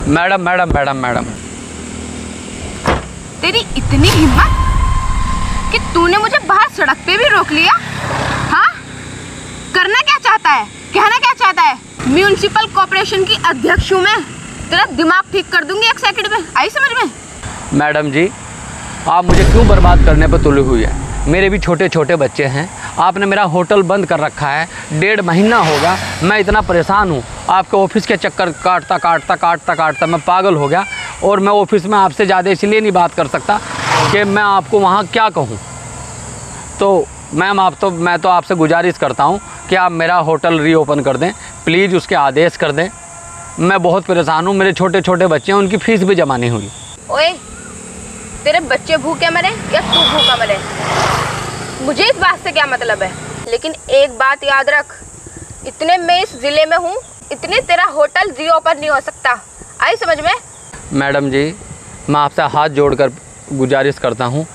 Madam madam madam madam, तेरी इतनी हिम्मत कि तूने मुझे बाहर सड़क पे भी रोक लिया। हाँ, करना क्या चाहता है, कहना क्या चाहता है? म्यूनिसिपल कॉर्पोरेशन की अध्यक्ष हूँ मैं, तेरा दिमाग ठीक कर दूंगी 1 सेकंड में, आई समझ में? मैडम जी, आप मुझे क्यों बर्बाद करने पर तुली हुई है? मेरे भी छोटे छोटे बच्चे हैं। आपने मेरा होटल बंद कर रखा है, 1.5 महीना होगा। मैं इतना परेशान हूँ, आपके ऑफिस के चक्कर काटता मैं पागल हो गया। और मैं ऑफिस में आपसे ज़्यादा इसलिए नहीं बात कर सकता कि मैं आपको वहाँ क्या कहूँ। तो मैम, मैं तो आपसे गुजारिश करता हूँ कि आप मेरा होटल रीओपन कर दें, प्लीज़ उसके आदेश कर दें। मैं बहुत परेशान हूँ, मेरे छोटे छोटे बच्चे हैं, उनकी फ़ीस भी जमा नहीं हुई। ओए, तेरे बच्चे भूखे मरे या तू भूखा मरे, मुझे इस बात से क्या मतलब है। लेकिन एक बात याद रख, इतने मैं इस ज़िले में हूँ, इतने तेरा होटल रीओपन नहीं हो सकता, आई समझ में? मैडम जी, मैं आपसे हाथ जोड़कर गुजारिश करता हूँ,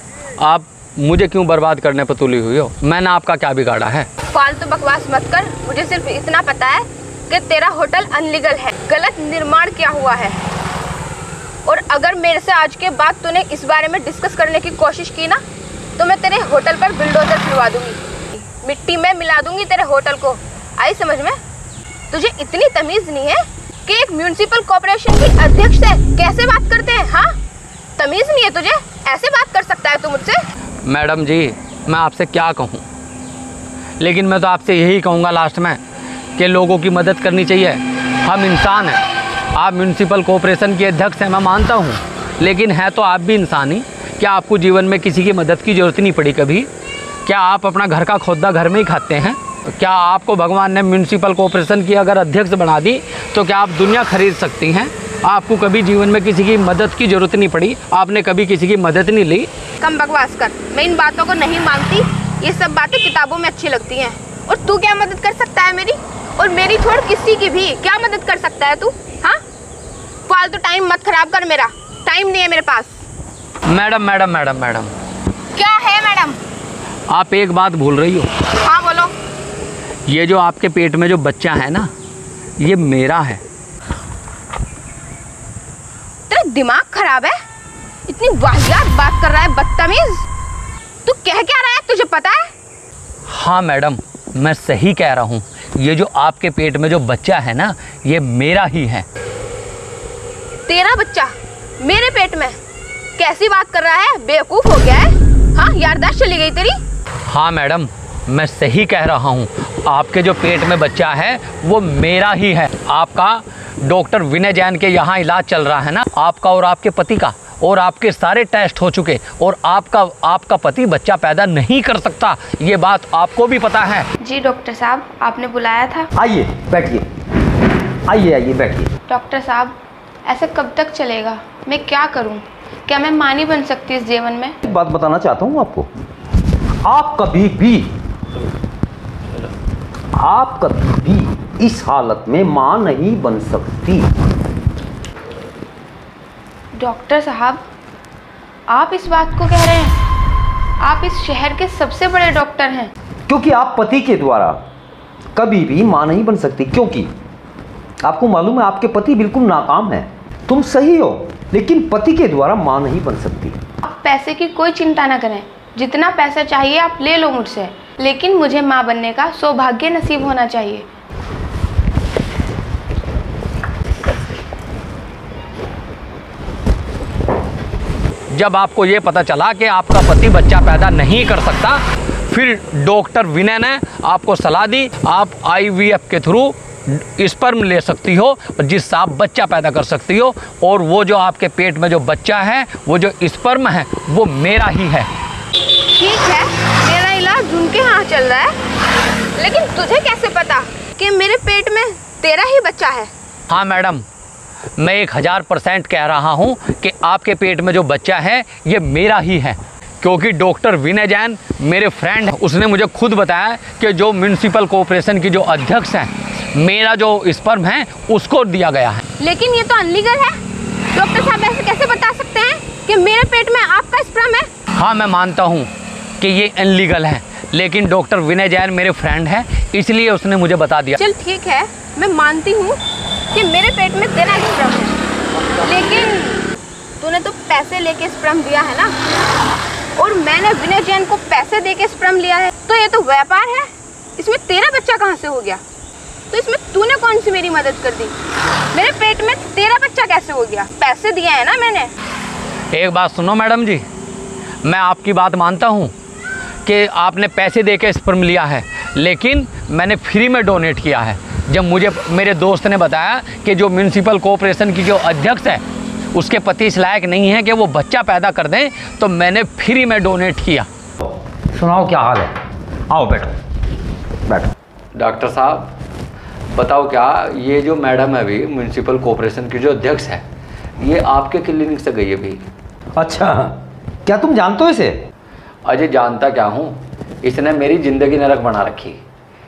आप मुझे क्यों बर्बाद करने पर तुली हुई हो? मैंने आपका क्या बिगाड़ा है? फालतू बकवास मत कर। मुझे सिर्फ इतना पता है कि तेरा होटल अनलीगल है, गलत निर्माण किया हुआ है। और अगर मेरे से आज के बाद तूने इस बारे में डिस्कस करने की कोशिश की ना, तो मैं तेरे होटल पर बिल्डोजर फिरवा दूंगी, मिट्टी में मिला दूंगी तेरे होटल को, आई समझ में? तुझे इतनी तमीज़ नहीं है कि एक म्यूनिसिपल कॉर्पोरेशन की अध्यक्ष से कैसे बात करते हैं? हाँ, तमीज़ नहीं है तुझे? ऐसे बात कर सकता है तू मुझसे? मैडम जी, मैं आपसे क्या कहूँ, लेकिन मैं तो आपसे यही कहूँगा लास्ट में कि लोगों की मदद करनी चाहिए। हम इंसान हैं, आप म्यूनिसिपल कॉर्पोरेशन के अध्यक्ष हैं, मैं मानता हूँ, लेकिन है तो आप भी इंसान ही। क्या आपको जीवन में किसी की मदद की ज़रूरत नहीं पड़ी कभी? क्या आप अपना घर का खोदा घर में ही खाते हैं? क्या आपको भगवान ने म्यूनिसिपल कॉर्पोरेशन की अगर अध्यक्ष बना दी तो क्या आप दुनिया खरीद सकती हैं? आपको कभी जीवन में किसी की मदद की ज़रूरत नहीं पड़ी, आपने कभी किसी की मदद नहीं ली। कम बकवास कर, मैं इन बातों को नहीं मानती। ये सब बातें किताबों में अच्छी लगती हैं। और तू क्या मदद कर सकता है मेरी? और मेरी छोड़ किसी की भी क्या मदद कर सकता है तू? हाँ, फालतू टाइम मत खराब कर, मेरा टाइम नहीं है मेरे पास। मैडम मैडम मैडम मैडम, क्या है मैडम? आप एक बात भूल रही हो। हाँ बोलो। ये जो आपके पेट में जो बच्चा है ना, ये मेरा है। तेरा दिमाग खराब है? इतनी वाहियात बात कर रहा है, बदतमीज। तू कह क्या रहा है, तुझे पता है? हाँ मैडम, मैं सही कह रहा हूँ। ये जो आपके पेट में जो बच्चा है ना, ये मेरा ही है। तेरा बच्चा मेरे पेट में? कैसी बात कर रहा है, बेवकूफ हो गया है? हाँ, याददाश्त चली गई तेरी? हाँ मैडम, मैं सही कह रहा हूँ। आपके जो पेट में बच्चा है वो मेरा ही है। आपका डॉक्टर विनय जैन के यहाँ इलाज चल रहा है ना, आपका और आपके पति का, और आपके सारे टेस्ट हो चुके, और आपका पति बच्चा पैदा नहीं कर सकता, ये बात आपको भी पता है। जी डॉक्टर साहब, आपने बुलाया था? आइए बैठिए, आइए बैठिए। डॉक्टर साहब, ऐसे कब तक चलेगा? मैं क्या करूं? क्या मैं मां नहीं बन सकती इस जीवन में? एक बात बताना चाहता हूं आपको, आप कभी भी इस हालत में मां नहीं बन सकती। डॉक्टर साहब, आप इस बात को कह रहे हैं? आप इस शहर के सबसे बड़े डॉक्टर हैं। क्योंकि आप पति के द्वारा कभी भी मां नहीं बन सकती, क्योंकि आपको मालूम है आपके पति बिल्कुल नाकाम है। तुम सही हो, लेकिन पति के द्वारा मां नहीं बन सकती। आप पैसे की कोई चिंता ना करें, जितना पैसा चाहिए आप ले लो मुझसे, लेकिन मुझे मां बनने का सौभाग्य नसीब होना चाहिए। जब आपको ये पता चला कि आपका पति बच्चा पैदा नहीं कर सकता, फिर डॉक्टर विनय ने आपको सलाह दी आप IVF के थ्रू स्पर्म ले सकती हो, जिससे आप बच्चा पैदा कर सकती हो। और वो जो आपके पेट में जो बच्चा है, वो जो स्पर्म है, वो मेरा ही है। ठीक है, मेरा इलाज उनके यहाँ चल रहा है, लेकिन तुझे कैसे पता कि मेरे पेट में तेरा ही बच्चा है? हाँ मैडम, मैं 1000% कह रहा हूँ कि आपके पेट में जो बच्चा है ये मेरा ही है, क्योंकि डॉक्टर विनय जैन मेरे फ्रेंड है। उसने मुझे खुद बताया कि जो म्यूनिसिपल कॉर्पोरेशन की जो अध्यक्ष हैं, मेरा जो स्पर्म है उसको दिया गया है। लेकिन ये तो अनलीगल है। डॉक्टर साहब ऐसे कैसे बता सकते हैं कि मेरे पेट में आपका स्पर्म है? हाँ, मैं मानता हूँ कि ये अनलीगल है, लेकिन डॉक्टर विनय जैन मेरे फ्रेंड है, इसलिए उसने मुझे बता दिया। चल ठीक है, मैं मानती हूँ कि मेरे पेट में तेरा स्पर्म है, पैसे लेके स्पर्म दिया है ना, और मैंने विनय जैन को पैसे देके स्पर्म लिया है, तो ये तो व्यापार है। इसमें तेरा बच्चा कहाँ से हो गया? तो इसमें तूने कौन सी मेरी मदद कर दी? मेरे पेट में तेरा बच्चा कैसे हो गया? पैसे दिए हैं ना मैंने। एक बात सुनो मैडम जी, मैं आपकी बात मानता हूँ कि आपने पैसे दे के स्पर्म लिया है, लेकिन मैंने फ्री में डोनेट किया है। जब मुझे मेरे दोस्त ने बताया कि जो म्यूनसिपल कॉरपोरेशन की जो अध्यक्ष है उसके पति इस लायक नहीं है कि वो बच्चा पैदा कर दें, तो मैंने फ्री में डोनेट किया। सुनाओ क्या हाल है? आओ बैठो बैठो। डॉक्टर साहब बताओ, क्या ये जो मैडम है अभी म्यूनसिपल कॉरपोरेशन की जो अध्यक्ष है, ये आपके क्लिनिक से गई है अभी? अच्छा, क्या तुम जानते हो इसे? अजय जानता क्या हूँ, इसने मेरी ज़िंदगी नरक बना रखी।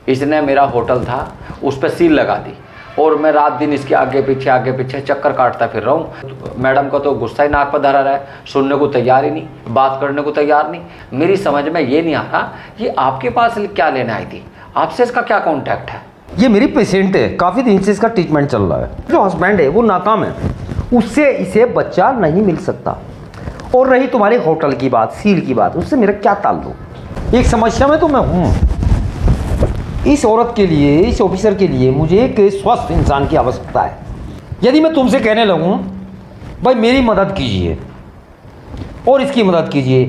इसने मेरा होटल था उस पर सील लगा दी, और मैं रात दिन इसके आगे पीछे चक्कर काटता फिर रहा हूँ। मैडम का तो गुस्सा ही नाक पर धरा रहा है, सुनने को तैयार ही नहीं, बात करने को तैयार नहीं। मेरी समझ में ये नहीं आ रहा ये आपके पास क्या लेने आई थी, आपसे इसका क्या कॉन्टैक्ट है? ये मेरी पेशेंट है, काफ़ी दिन से इसका ट्रीटमेंट चल रहा है। जो हस्बैंड है वो नाकाम है, उससे इसे बच्चा नहीं मिल सकता। और रही तुम्हारे होटल की बात, सील की बात, उससे मेरा क्या ताल्लुक? एक समस्या में तो मैं हूँ। इस औरत के लिए, इस ऑफिसर के लिए मुझे एक स्वस्थ इंसान की आवश्यकता है। यदि मैं तुमसे कहने लगूँ भाई मेरी मदद कीजिए और इसकी मदद कीजिए,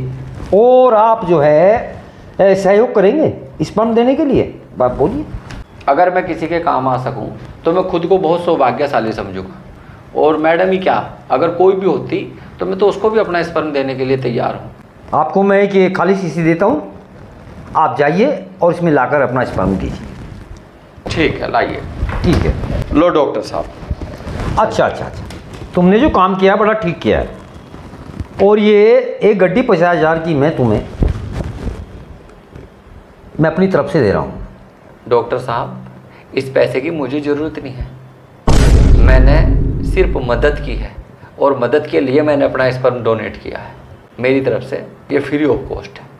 और आप जो है सहयोग करेंगे स्पर्म देने के लिए, बात बोलिए। अगर मैं किसी के काम आ सकूं तो मैं खुद को बहुत सौभाग्यशाली समझूंगा। और मैडम ही क्या, अगर कोई भी होती तो मैं तो उसको भी अपना स्पर्म देने के लिए तैयार हूं। आपको मैं एक खाली शीशी देता हूँ, आप जाइए और इसमें लाकर अपना स्पर्म दीजिए। ठीक है, लाइए। ठीक है। लो डॉक्टर साहब। अच्छा, तुमने जो काम किया बड़ा ठीक किया है। और ये एक गड्डी 50,000 की मैं अपनी तरफ से दे रहा हूँ। डॉक्टर साहब इस पैसे की मुझे ज़रूरत नहीं है, मैंने सिर्फ मदद की है, और मदद के लिए मैंने अपना स्पर्म डोनेट किया है। मेरी तरफ से ये फ्री ऑफ कॉस्ट है।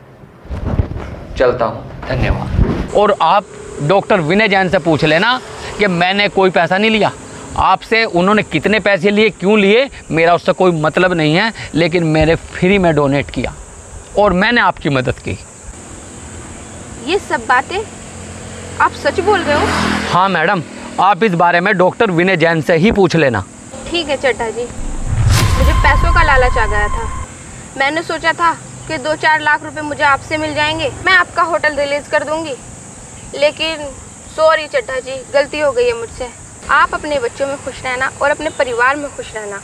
चलता हूँ, धन्यवाद। और आप डॉक्टर विनय जैन से पूछ लेना कि मैंने कोई पैसा नहीं लिया आपसे। उन्होंने कितने पैसे लिए, क्यों लिए, मेरा उससे कोई मतलब नहीं है, लेकिन मैंने फ्री में डोनेट किया और मैंने आपकी मदद की। ये सब बातें आप सच बोल रहे हो? हाँ मैडम, आप इस बारे में डॉक्टर विनय जैन से ही पूछ लेना। ठीक है चड्ढा जी, मुझे पैसों का लालच आ गया था। मैंने सोचा था कि 2-4 लाख रुपए मुझे आपसे मिल जाएंगे, मैं आपका होटल रिलीज कर दूंगी। लेकिन सॉरी चड्ढा जी, गलती हो गई है मुझसे। आप अपने बच्चों में खुश रहना और अपने परिवार में खुश रहना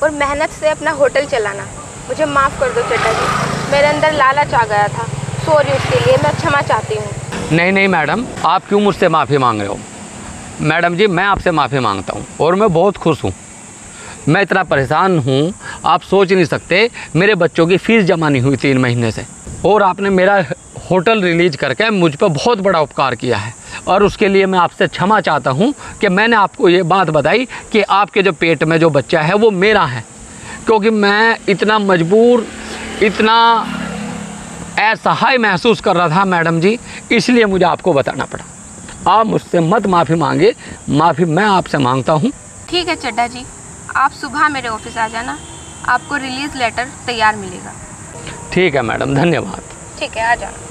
और मेहनत से अपना होटल चलाना। मुझे माफ़ कर दो चड्ढा जी, मेरे अंदर लालच आ गया था। सॉरी, उसके लिए मैं क्षमा चाहती हूँ। नहीं मैडम, आप क्यों मुझसे माफ़ी मांग रहे हो? मैडम जी मैं आपसे माफ़ी मांगता हूँ और मैं बहुत खुश हूँ। मैं इतना परेशान हूँ आप सोच नहीं सकते। मेरे बच्चों की फ़ीस जमा नहीं हुई 3 महीने से, और आपने मेरा होटल रिलीज करके मुझ पर बहुत बड़ा उपकार किया है, और उसके लिए मैं आपसे क्षमा चाहता हूँ कि मैंने आपको ये बात बताई कि आपके जो पेट में जो बच्चा है वो मेरा है, क्योंकि मैं इतना मजबूर, इतना असहाय महसूस कर रहा था मैडम जी, इसलिए मुझे आपको बताना पड़ा। आप मुझसे मत माफ़ी मांगे, माफ़ी मैं आपसे मांगता हूँ। ठीक है चड्ढा जी, आप सुबह मेरे ऑफिस आ जाना, आपको रिलीज़ लेटर तैयार मिलेगा। ठीक है मैडम, धन्यवाद। ठीक है, आ जाना।